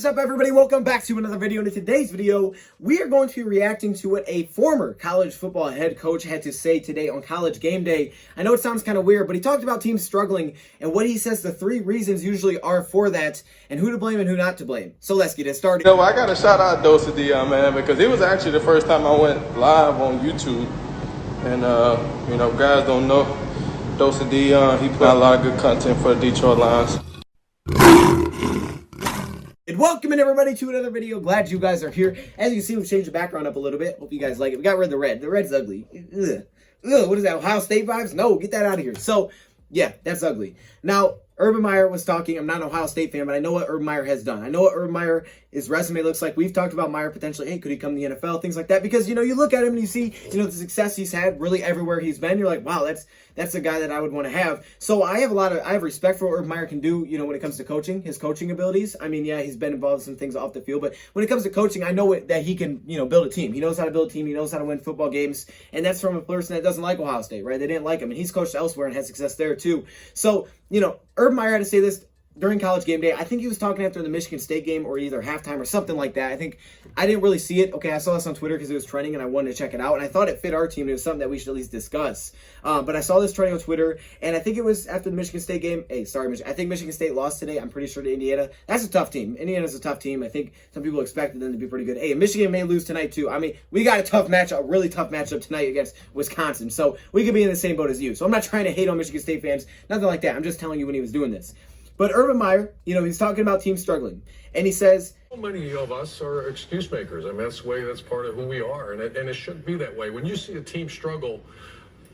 What is up, everybody? Welcome back to another video. In today's video, we are going to be reacting to what a former college football head coach had to say today on College Game Day. I know it sounds kind of weird, but he talked about teams struggling and what he says the three reasons usually are for that and who to blame and who not to blame. So let's get it started. You know, I got to shout out Dose Dion, man, because it was actually the first time I went live on YouTube. And, you know, guys don't know Dose Dion. He put out a lot of good content for the Detroit Lions. And welcome in, everybody, to another video. Glad you guys are here. As you can see, we've changed the background up a little bit. Hope you guys like it. We got rid of the red. The red's ugly. Ugh. Ugh, what is that, Ohio State vibes? No, get that out of here. So, yeah, that's ugly. Now, Urban Meyer was talking. I'm not an Ohio State fan, but I know what Urban Meyer has done. I know what Urban Meyer, his resume looks like. We've talked about Meyer potentially. Hey, could he come to the NFL? Things like that. Because, you know, you look at him and you see, you know, the success he's had really everywhere he's been. You're like, wow, that's a guy that I would want to have. So I have respect for what Urban Meyer can do, you know, when it comes to coaching, his coaching abilities. I mean, yeah, he's been involved in some things off the field, but when it comes to coaching, I know that he can, you know, build a team. He knows how to build a team. He knows how to win football games. And that's from a person that doesn't like Ohio State, right? They didn't like him. And he's coached elsewhere and had success there too. So, you know, Urban Meyer had to say this during College Game Day. I think he was talking after the Michigan State game or either halftime or something like that. I didn't really see it. Okay, I saw this on Twitter because it was trending and I wanted to check it out. And I thought it fit our team. It was something that we should at least discuss. But I saw this trending on Twitter, and I think it was after the Michigan State game. Hey, sorry, I think Michigan State lost today. I'm pretty sure to Indiana. That's a tough team. Indiana's a tough team. I think some people expected them to be pretty good. Hey, Michigan may lose tonight too. I mean, we got a really tough matchup tonight against Wisconsin. So we could be in the same boat as you. So I'm not trying to hate on Michigan State fans. Nothing like that. I'm just telling you when he was doing this. But Urban Meyer, you know, he's talking about teams struggling. And he says, so many of us are excuse makers. I mean, that's part of who we are. And it shouldn't be that way. When you see a team struggle,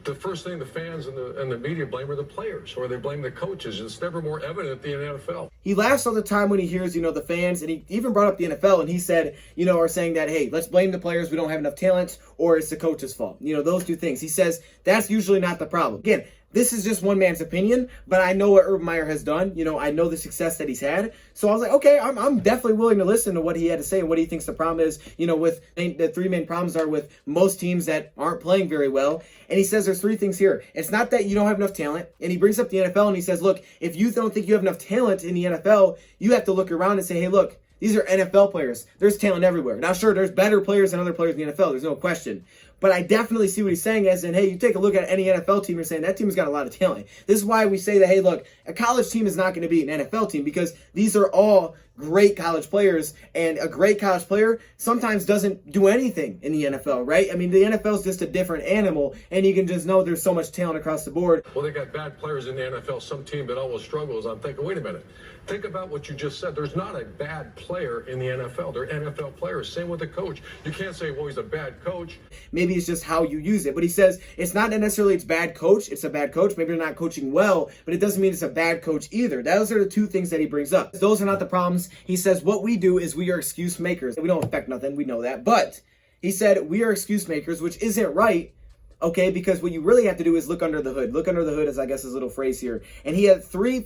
the first thing the fans and the media blame are the players, or they blame the coaches. It's never more evident in the NFL. He laughs all the time when he hears, you know, the fans, and he even brought up the NFL, and he said, you know, are saying that, hey, let's blame the players, we don't have enough talent, or it's the coach's fault. You know, those two things. He says that's usually not the problem. Again, this is just one man's opinion, but I know what Urban Meyer has done. You know, I know the success that he's had. So I was like, okay, I'm definitely willing to listen to what he had to say and what he thinks the problem is, you know, with the three main problems are with most teams that aren't playing very well. And he says there's three things here. It's not that you don't have enough talent. And he brings up the NFL and he says, look, if you don't think you have enough talent in the NFL, you have to look around and say, hey, look, these are NFL players. There's talent everywhere. Now, sure, there's better players than other players in the NFL. There's no question. But I definitely see what he's saying as in, hey, you take a look at any NFL team, you're saying that team's got a lot of talent. This is why we say that, hey, look, a college team is not going to be an NFL team because these are all great college players, and a great college player sometimes doesn't do anything in the NFL, right? I mean, the NFL is just a different animal, and you can just know there's so much talent across the board. Well, they got bad players in the NFL, some team that always struggles. I'm thinking, wait a minute. Think about what you just said. There's not a bad player in the NFL. They're NFL players. Same with the coach. You can't say, well, he's a bad coach. Maybe it's just how you use it. But he says it's not necessarily it's bad coach. It's a bad coach. Maybe they're not coaching well, but it doesn't mean it's a bad coach either. Those are the two things that he brings up. Those are not the problems. He says what we do is we are excuse makers. We don't affect nothing. We know that. But he said we are excuse makers, which isn't right. Okay, because what you really have to do is look under the hood. Look under the hood is, I guess, his little phrase here. And he had three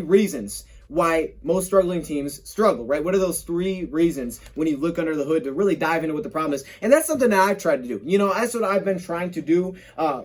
reasons why most struggling teams struggle, right? What are those three reasons when you look under the hood to really dive into what the problem is? And that's something that I've tried to do. You know, that's what I've been trying to do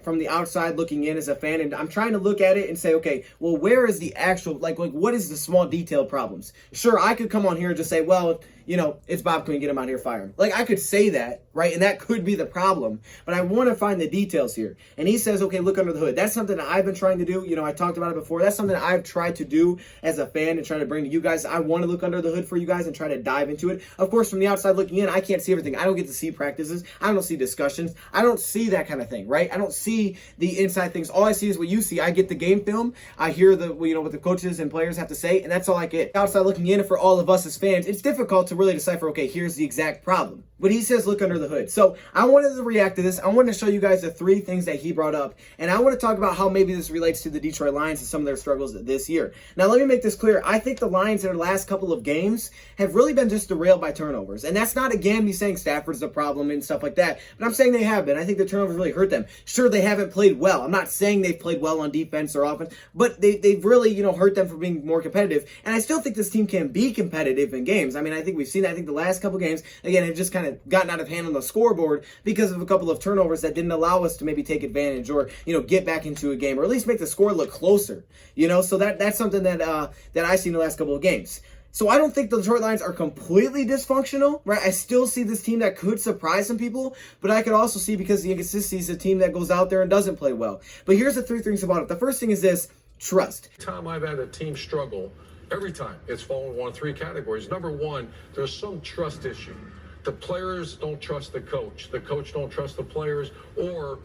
from the outside looking in as a fan. And I'm trying to look at it and say, okay, well, where is the actual, like what is the small detailed problems? Sure, I could come on here and just say, well, you know, it's Bob Quinn, get him out here, fire him. Like, I could say that, right? And that could be the problem. But I want to find the details here. And he says, okay, look under the hood. That's something that I've been trying to do. You know, I talked about it before. That's something that I've tried to do as a fan and try to bring to you guys. I want to look under the hood for you guys and try to dive into it. Of course, from the outside looking in, I can't see everything. I don't get to see practices. I don't see discussions. I don't see that kind of thing, right? I don't see the inside things. All I see is what you see. I get the game film. I hear what the coaches and players have to say, and that's all I get. Outside looking in, for all of us as fans, it's difficult to really decipher, okay, here's the exact problem. But he says look under the hood. So I wanted to react to this. I wanted to show you guys the three things that he brought up. And I want to talk about how maybe this relates to the Detroit Lions and some of their struggles this year. Now, let me make this clear. I think the Lions in their last couple of games have really been just derailed by turnovers. And that's not, again, me saying Stafford's the problem and stuff like that. But I'm saying they have been. I think the turnovers really hurt them. Sure, they haven't played well. I'm not saying they've played well on defense or offense. But they've really, you know, hurt them from being more competitive. And I still think this team can be competitive in games. I mean, I think we've seen that. I think the last couple games, again, have just kind of gotten out of hand on the scoreboard because of a couple of turnovers that didn't allow us to maybe take advantage or, you know, get back into a game or at least make the score look closer, you know. So that's something that I see in the last couple of games. So I don't think the Detroit Lions are completely dysfunctional, right? I still see this team that could surprise some people, but I could also see, because the inconsistency is a team that goes out there and doesn't play well. But here's the 3 things about it. The first thing is this: trust. Every time I've had a team struggle, every time it's fallen in one of 3 categories. Number one, there's some trust issue. The players don't trust the coach don't trust the players, or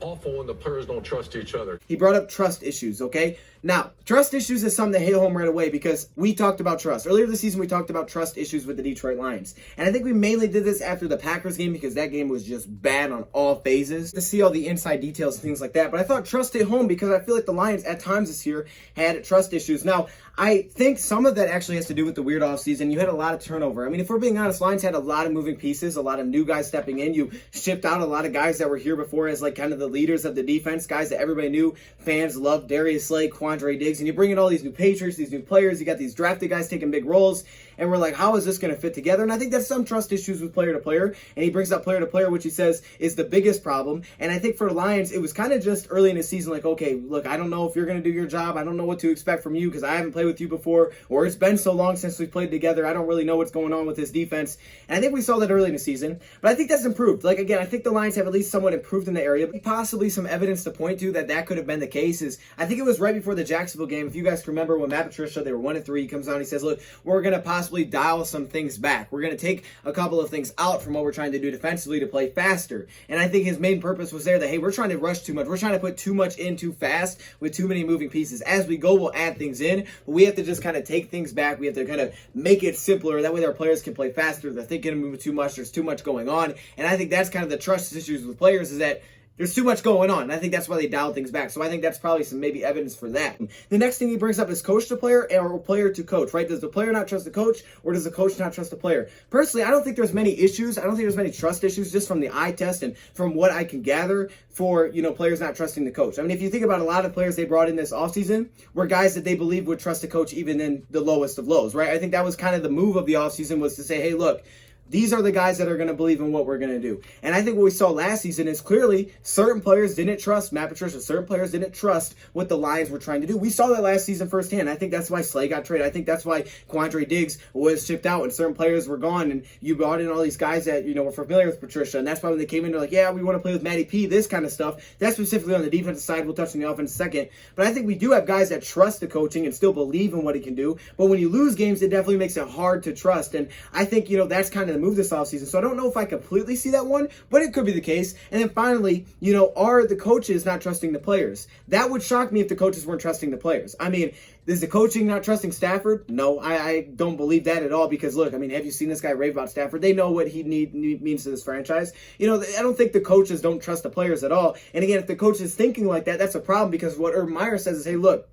awful when the players don't trust each other. He brought up trust issues, okay? Now, trust issues is something that hit home right away, because we talked about trust. Earlier this season, we talked about trust issues with the Detroit Lions. And I think we mainly did this after the Packers game, because that game was just bad on all phases, to see all the inside details and things like that. But I thought trust hit home because I feel like the Lions at times this year had trust issues. Now, I think some of that actually has to do with the weird offseason. You had a lot of turnover. I mean, if we're being honest, Lions had a lot of moving pieces, a lot of new guys stepping in. You shipped out a lot of guys that were here before as like kind of the leaders of the defense, guys that everybody knew, fans loved: Darius Slay, Quandre Diggs. And you bring in all these new Patriots, these new players. You got these drafted guys taking big roles. And we're like, how is this going to fit together? And I think that's some trust issues with player to player. And he brings up player to player, which he says is the biggest problem. And I think for the Lions, it was kind of just early in the season, like, okay, look, I don't know if you're going to do your job. I don't know what to expect from you because I haven't played with you before, or it's been so long since we've played together. I don't really know what's going on with this defense. And I think we saw that early in the season. But I think that's improved. Like, again, I think the Lions have at least somewhat improved in the area. But possibly some evidence to point to that could have been the case is, I think it was right before the Jacksonville game. If you guys can remember, when Matt Patricia, they were 1-3, he comes out and he says, look, we're going to possibly dial some things back. We're going to take a couple of things out from what we're trying to do defensively to play faster. And I think his main purpose was there that, hey, we're trying to rush too much. We're trying to put too much in too fast with too many moving pieces. As we go, we'll add things in, but we have to just kind of take things back. We have to kind of make it simpler. That way our players can play faster. They're thinking and moving too much. There's too much going on. And I think that's kind of the trust issues with players, is that there's too much going on. And I think that's why they dialed things back. So I think that's probably some maybe evidence for that. The next thing he brings up is coach to player or player to coach, right? Does the player not trust the coach, or does the coach not trust the player? Personally, I don't think there's many issues. I don't think there's many trust issues just from the eye test and from what I can gather for, players not trusting the coach. I mean, if you think about a lot of players they brought in this offseason were guys that they believe would trust the coach even in the lowest of lows, right? I think that was kind of the move of the offseason, was to say, hey, look, these are the guys that are going to believe in what we're going to do. And I think what we saw last season is clearly certain players didn't trust Matt Patricia. Certain players didn't trust what the Lions were trying to do. We saw that last season firsthand. I think that's why Slay got traded. I think that's why Quandre Diggs was shipped out and certain players were gone. And you brought in all these guys that, were familiar with Patricia. And that's why when they came in, they're like, yeah, we want to play with Matty P, this kind of stuff. That's specifically on the defensive side. We'll touch on the offense in a second. But I think we do have guys that trust the coaching and still believe in what he can do. But when you lose games, it definitely makes it hard to trust. And I think, that's kind of the move this offseason. So I don't know if I completely see that one, but it could be the case. And then finally, are the coaches not trusting the players? That would shock me if the coaches weren't trusting the players. I mean, is the coaching not trusting Stafford? No, I don't believe that at all, because look, I mean, have you seen this guy rave about Stafford? They know what he means to this franchise. I don't think the coaches don't trust the players at all. And again, if the coach is thinking like that, that's a problem, because what Urban Meyer says is, hey, look,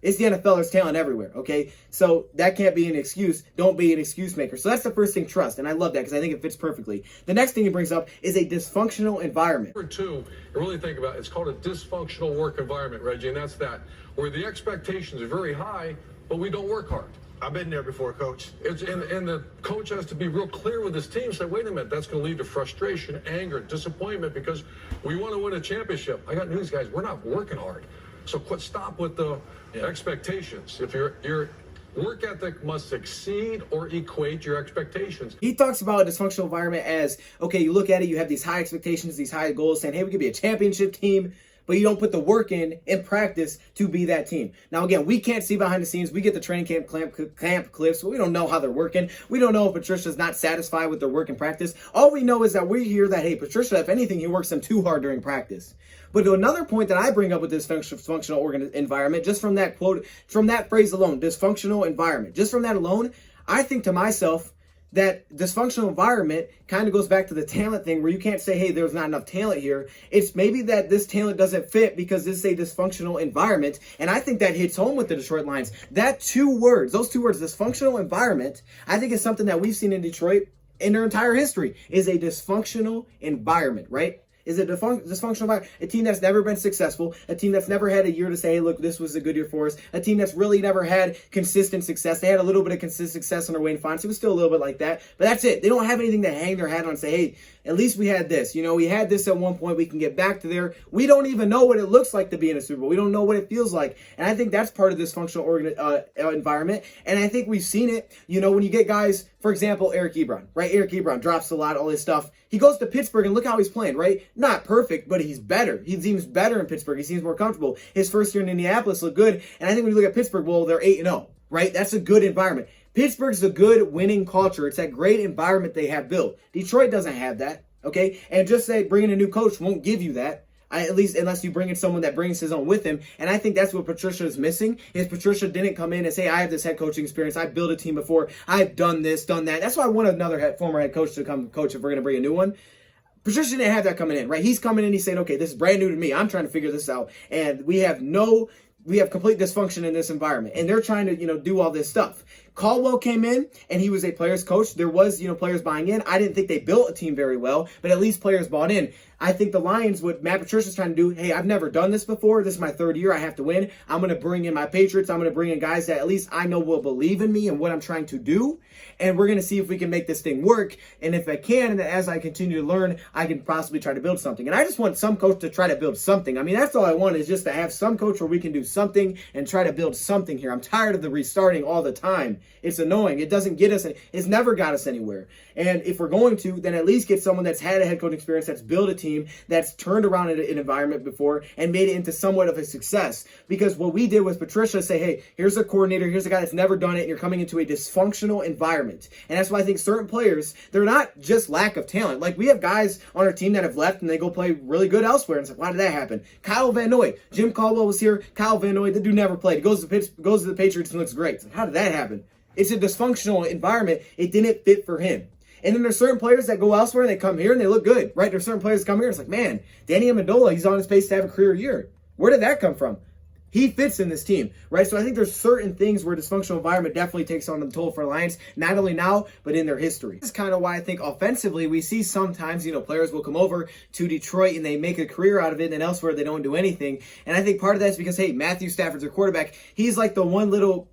it's the NFL. There's talent everywhere, okay? So that can't be an excuse. Don't be an excuse maker. So that's the first thing, trust. And I love that because I think it fits perfectly. The next thing he brings up is a dysfunctional environment. Number two, you really think about it, it's called a dysfunctional work environment, Reggie, and that's that, where the expectations are very high, but we don't work hard. I've been there before, Coach. And the coach has to be real clear with his team. Say, wait a minute, that's going to lead to frustration, anger, disappointment, because we want to win a championship. I got news, guys. We're not working hard. So stop with the expectations. If your work ethic must exceed or equate your expectations. He talks about a dysfunctional environment as, okay, you look at it, you have these high expectations, these high goals, saying, hey, we could be a championship team, but you don't put the work in practice to be that team. Now, again, we can't see behind the scenes. We get the training camp clips, but we don't know how they're working. We don't know if Patricia's not satisfied with their work in practice. All we know is that we hear that, hey, Patricia, if anything, he works them too hard during practice. But another point that I bring up with this dysfunctional environment, just from that quote, from that phrase alone, dysfunctional environment, just from that alone, I think to myself, that dysfunctional environment kind of goes back to the talent thing, where you can't say, hey, there's not enough talent here. It's maybe that this talent doesn't fit because this is a dysfunctional environment. And I think that hits home with the Detroit Lions. Those two words, dysfunctional environment, I think is something that we've seen in Detroit in their entire history, is a dysfunctional environment, right? Is it dysfunctional environment? A team that's never been successful, a team that's never had a year to say, hey, look, this was a good year for us, a team that's really never had consistent success. They had a little bit of consistent success under Wayne Fontes. It was still a little bit like that, but that's it. They don't have anything to hang their hat on and say, hey, at least we had this. We had this at one point. We can get back to there. We don't even know what it looks like to be in a Super Bowl. We don't know what it feels like. And I think that's part of this functional environment. And I think we've seen it, when you get guys, for example, Eric Ebron, right? Eric Ebron drops a lot, all this stuff. He goes to Pittsburgh and look how he's playing, right? Not perfect, but he's better. He seems better in Pittsburgh. He seems more comfortable. His first year in Indianapolis looked good. And I think when you look at Pittsburgh, well, they're 8-0, right? That's a good environment. Pittsburgh's a good winning culture. It's that great environment they have built. Detroit doesn't have that, okay? And just say bringing a new coach won't give you that. At least unless you bring in someone that brings his own with him. And I think that's what Patricia is missing, is Patricia didn't come in and say, I have this head coaching experience. I've built a team before. I've done this, done that. That's why I want another former head coach to come coach if we're going to bring a new one. Patricia didn't have that coming in, right? He's coming in, he's saying, okay, this is brand new to me. I'm trying to figure this out. And we have complete dysfunction in this environment. And they're trying to, do all this stuff. Caldwell came in and he was a player's coach. There was, players buying in. I didn't think they built a team very well, but at least players bought in. I think the Lions, what Matt Patricia's trying to do, hey, I've never done this before. This is my third year. I have to win. I'm going to bring in my Patriots. I'm going to bring in guys that at least I know will believe in me and what I'm trying to do. And we're going to see if we can make this thing work. And if I can, and as I continue to learn, I can possibly try to build something. And I just want some coach to try to build something. I mean, that's all I want, is just to have some coach where we can do something and try to build something here. I'm tired of the restarting all the time. It's annoying. It doesn't get us, it's never got us anywhere. And if we're going to, then at least get someone that's had a head coaching experience, that's built a team, that's turned around an environment before and made it into somewhat of a success. Because what we did with Patricia, say, hey, here's a coordinator, here's a guy that's never done it, and you're coming into a dysfunctional environment. And that's why I think certain players, they're not just lack of talent. Like, we have guys on our team that have left and they go play really good elsewhere. And it's like, why did that happen? Kyle Van Noy, Jim Caldwell was here. Kyle Van Noy, the dude never played. He goes to the Patriots and looks great. So how did that happen? It's a dysfunctional environment. It didn't fit for him. And then there's certain players that go elsewhere and they come here and they look good, right? There's certain players that come here and it's like, man, Danny Amendola, he's on his pace to have a career year. Where did that come from? He fits in this team, right? So I think there's certain things where dysfunctional environment definitely takes on the toll for Lions, not only now, but in their history. This is kind of why I think offensively, we see sometimes, players will come over to Detroit and they make a career out of it, and then elsewhere they don't do anything. And I think part of that is because, hey, Matthew Stafford's their quarterback. He's like the one little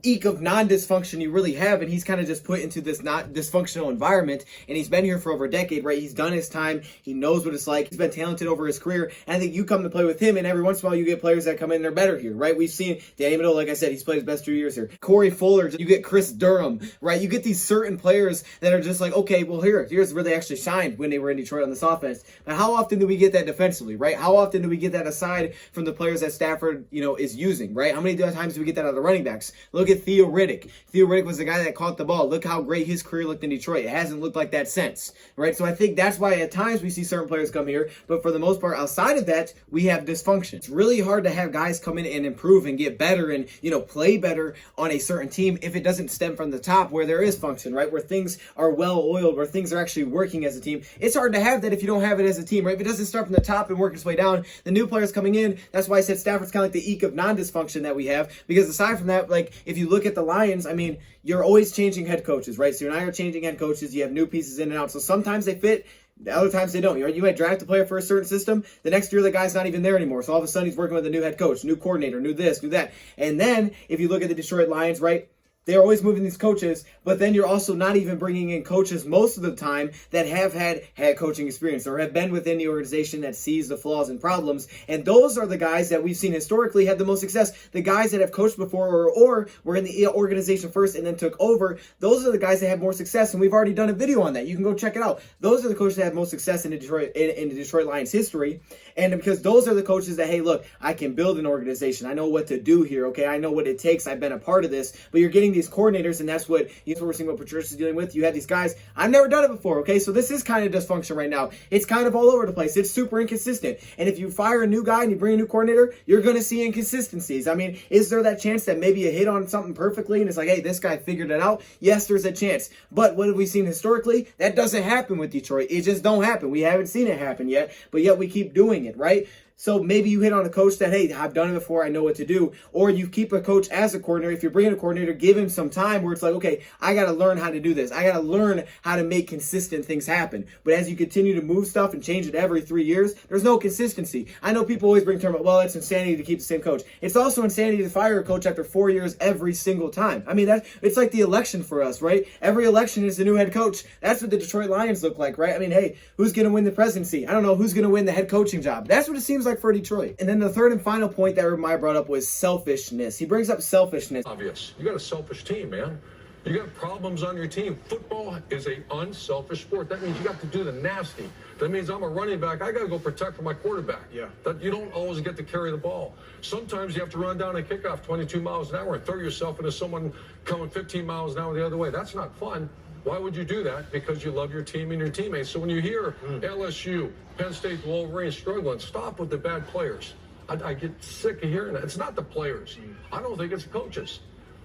eke of non-dysfunction you really have, and he's kind of just put into this not dysfunctional environment, and he's been here for over a decade, right? He's done his time. He knows what it's like. He's been talented over his career, and I think you come to play with him, and every once in a while you get players that come in and they're better here, right? We've seen Danny Amendola, like I said, he's played his best 2 years here. Corey Fuller, you get Chris Durham, right? You get these certain players that are just like, okay, well, here's where they actually shined when they were in Detroit on this offense. But how often do we get that defensively, right? How often do we get that aside from the players that Stafford, is using, right? How many times do we get that out of the running backs? Look at Theo Riddick. Theo Riddick was the guy that caught the ball. Look how great his career looked in Detroit. It hasn't looked like that since, right? So I think that's why at times we see certain players come here, but for the most part, outside of that, we have dysfunction. It's really hard to have guys come in and improve and get better and, play better on a certain team if it doesn't stem from the top where there is function, right? Where things are well-oiled, where things are actually working as a team. It's hard to have that if you don't have it as a team, right? If it doesn't start from the top and work its way down, the new players coming in, that's why I said Stafford's kind of like the eke of non-dysfunction that we have, because aside from that, like, if you look at the Lions, I mean, you're always changing head coaches, right? So you and I are changing head coaches. You have new pieces in and out. So sometimes they fit, the other times they don't. You might draft a player for a certain system. The next year, the guy's not even there anymore. So all of a sudden, he's working with a new head coach, new coordinator, new this, new that. And then if you look at the Detroit Lions, right? They're always moving these coaches, but then you're also not even bringing in coaches most of the time that have had head coaching experience or have been within the organization that sees the flaws and problems. And those are the guys that we've seen historically had the most success. The guys that have coached before or were in the organization first and then took over, those are the guys that have more success. And we've already done a video on that. You can go check it out. Those are the coaches that have most success in the Detroit Lions history. And because those are the coaches that, hey, look, I can build an organization. I know what to do here, okay? I know what it takes. I've been a part of this. But you're getting these coordinators, and that's what we're seeing what Patricia's dealing with. You had these guys. I've never done it before, okay? So this is kind of dysfunction right now. It's kind of all over the place. It's super inconsistent. And if you fire a new guy and you bring a new coordinator, you're going to see inconsistencies. I mean, is there that chance that maybe you hit on something perfectly and it's like, hey, this guy figured it out? Yes, there's a chance. But what have we seen historically? That doesn't happen with Detroit. It just don't happen. We haven't seen it happen yet, but yet we keep doing it, right? So maybe you hit on a coach that, hey, I've done it before, I know what to do. Or you keep a coach as a coordinator. If you're bringing a coordinator, give him some time where it's like, okay, I got to learn how to do this. I got to learn how to make consistent things happen. But as you continue to move stuff and change it every 3 years, there's no consistency. I know people always bring term up, well, it's insanity to keep the same coach. It's also insanity to fire a coach after 4 years every single time. I mean, it's like the election for us, right? Every election is the new head coach. That's what the Detroit Lions look like, right? I mean, hey, who's going to win the presidency? I don't know who's going to win the head coaching job. That's what it seems like for Detroit. And then the third and final point that Urban Meyer brought up was selfishness. He brings up selfishness. Obvious. You got a selfish team, man. You got problems on your team. Football is a unselfish sport. That means you got to do the nasty. That means I'm a running back. I got to go protect for my quarterback. Yeah. That you don't always get to carry the ball. Sometimes you have to run down a kickoff 22 miles an hour and throw yourself into someone coming 15 miles an hour the other way. That's not fun. Why would you do that? Because you love your team and your teammates. So when you hear LSU, Penn State, Wolverines struggling, stop with the bad players. I get sick of hearing that. It's not the players. I don't think it's the coaches.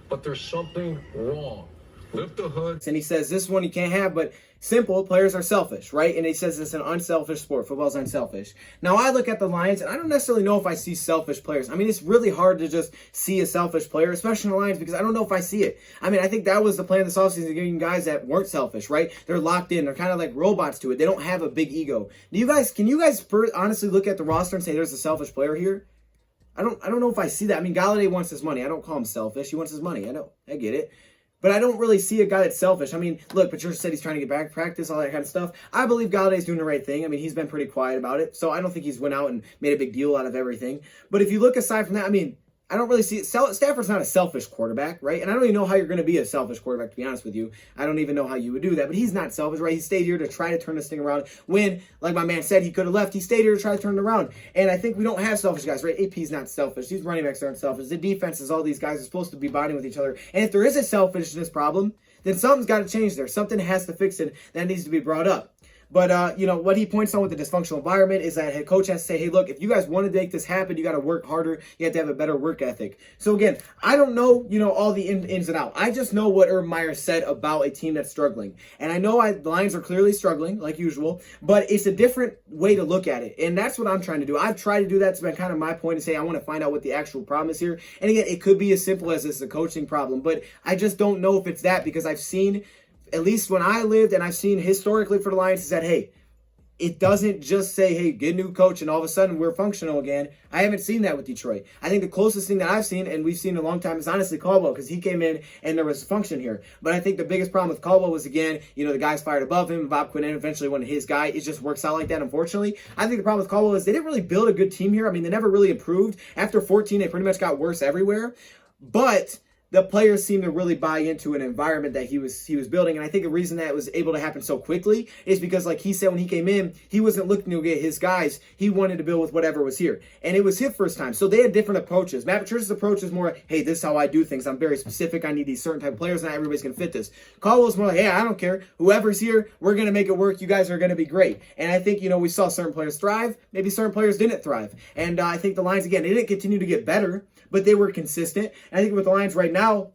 But there's something wrong. Lift the hood. And he says this one you can't have, but simple, players are selfish, right? And he says it's an unselfish sport. Football's unselfish. Now, I look at the Lions, and I don't necessarily know if I see selfish players. I mean, it's really hard to just see a selfish player, especially in the Lions, because I don't know if I see it. I mean, I think that was the plan this offseason, getting guys that weren't selfish, right? They're locked in. They're kind of like robots to it. They don't have a big ego. Can you guys honestly look at the roster and say there's a selfish player here? I don't know if I see that. I mean, Galladay wants his money. I don't call him selfish. He wants his money. I know. I get it. But I don't really see a guy that's selfish. I mean, look, Patricia said he's trying to get back practice, all that kind of stuff. I believe Galladay's doing the right thing. I mean, he's been pretty quiet about it. So I don't think he's went out and made a big deal out of everything. But if you look aside from that, I mean, I don't really see it. Stafford's not a selfish quarterback, right? And I don't even know how you're going to be a selfish quarterback, to be honest with you. I don't even know how you would do that. But he's not selfish, right? He stayed here to try to turn this thing around. When, like my man said, he could have left. He stayed here to try to turn it around. And I think we don't have selfish guys, right? AP's not selfish. These running backs aren't selfish. The defenses, all these guys are supposed to be bonding with each other. And if there is a selfishness problem, then something's got to change there. Something has to fix it. That needs to be brought up. But, what he points on with the dysfunctional environment is that head coach has to say, hey, look, if you guys want to make this happen, you got to work harder. You have to have a better work ethic. So, again, I don't know, all the ins and outs. I just know what Urban Meyer said about a team that's struggling. And I know the Lions are clearly struggling, like usual, but it's a different way to look at it. And that's what I'm trying to do. I've tried to do that. It's been kind of my point to say I want to find out what the actual problem is here. And, again, it could be as simple as it's a coaching problem. But I just don't know if it's that, because I've seen, at least when I lived, and I've seen historically for the Lions, is that, hey, it doesn't just say, hey, get a new coach and all of a sudden we're functional again. I haven't seen that with Detroit. I think the closest thing that I've seen, and we've seen in a long time, is honestly Caldwell, because he came in and there was function here. But I think the biggest problem with Caldwell was, again, the guys fired above him. Bob Quinn eventually went his guy. It just works out like that, unfortunately. I think the problem with Caldwell is they didn't really build a good team here. I mean, they never really improved. After 14, they pretty much got worse everywhere. But the players seem to really buy into an environment that he was building. And I think the reason that was able to happen so quickly is because, like he said when he came in, he wasn't looking to get his guys. He wanted to build with whatever was here. And it was his first time. So they had different approaches. Matt Patricia's approach is more, hey, this is how I do things. I'm very specific. I need these certain type of players. Not everybody's going to fit this. Caldwell's more like, hey, I don't care. Whoever's here, we're going to make it work. You guys are going to be great. And I think, we saw certain players thrive. Maybe certain players didn't thrive. And I think the Lions, again, they didn't continue to get better, but they were consistent. And I think with the Lions right now,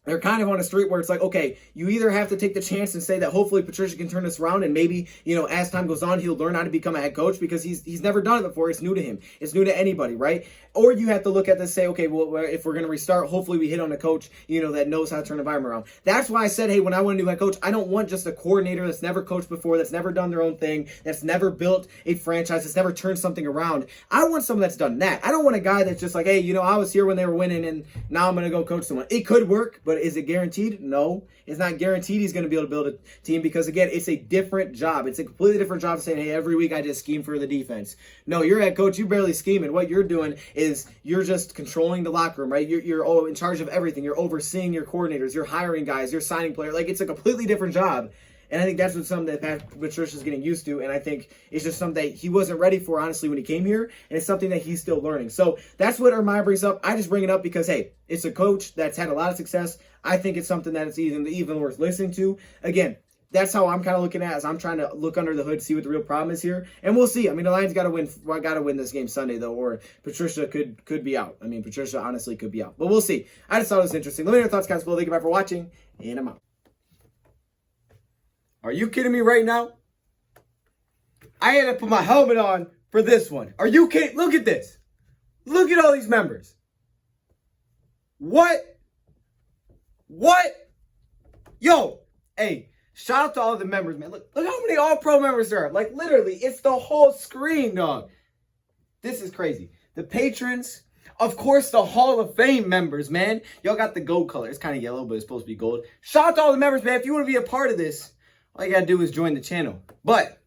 they're kind of on a street where it's like, okay, you either have to take the chance and say that hopefully Patricia can turn this around, and maybe, as time goes on, he'll learn how to become a head coach, because he's never done it before. It's new to him. It's new to anybody, right? Or you have to look at this and say, okay, well, if we're going to restart, hopefully we hit on a coach, that knows how to turn the environment around. That's why I said, hey, when I want a new head coach, I don't want just a coordinator that's never coached before, that's never done their own thing, that's never built a franchise, that's never turned something around. I want someone that's done that. I don't want a guy that's just like, hey, I was here when they were winning and now I'm going to go coach someone. It could work, but is it guaranteed? No, it's not guaranteed he's going to be able to build a team, because, again, it's a different job. It's a completely different job saying, hey, every week I just scheme for the defense. No, you're a head coach. You barely scheme. And what you're doing is you're just controlling the locker room, right? You're in charge of everything. You're overseeing your coordinators. You're hiring guys. You're signing players. Like, it's a completely different job. And I think that's what something that Pat Patricia's getting used to. And I think it's just something that he wasn't ready for, honestly, when he came here. And it's something that he's still learning. So that's what Urban Meyer brings up. I just bring it up because, hey, it's a coach that's had a lot of success. I think it's something that it's even worth listening to. Again, that's how I'm kind of looking at it, as I'm trying to look under the hood, see what the real problem is here. And we'll see. I mean, the Lions got to win this game Sunday, though, or Patricia could be out. I mean, Patricia honestly could be out. But we'll see. I just thought it was interesting. Let me know your thoughts, guys. Thank you for watching, and I'm out. Are you kidding me right now? I had to put my helmet on for this one. Are you kidding? Look at this. Look at all these members. What? Yo, hey, shout out to all the members, man. Look how many All-Pro members there are. Like, literally, it's the whole screen, dog. This is crazy. The patrons, of course, the Hall of Fame members, man. Y'all got the gold color. It's kind of yellow, but it's supposed to be gold. Shout out to all the members, man. If you want to be a part of this, all you got to do is join the channel. But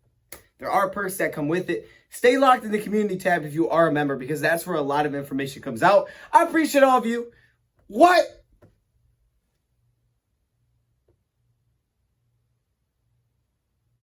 there are perks that come with it. Stay locked in the community tab if you are a member, because that's where a lot of information comes out. I appreciate all of you. What?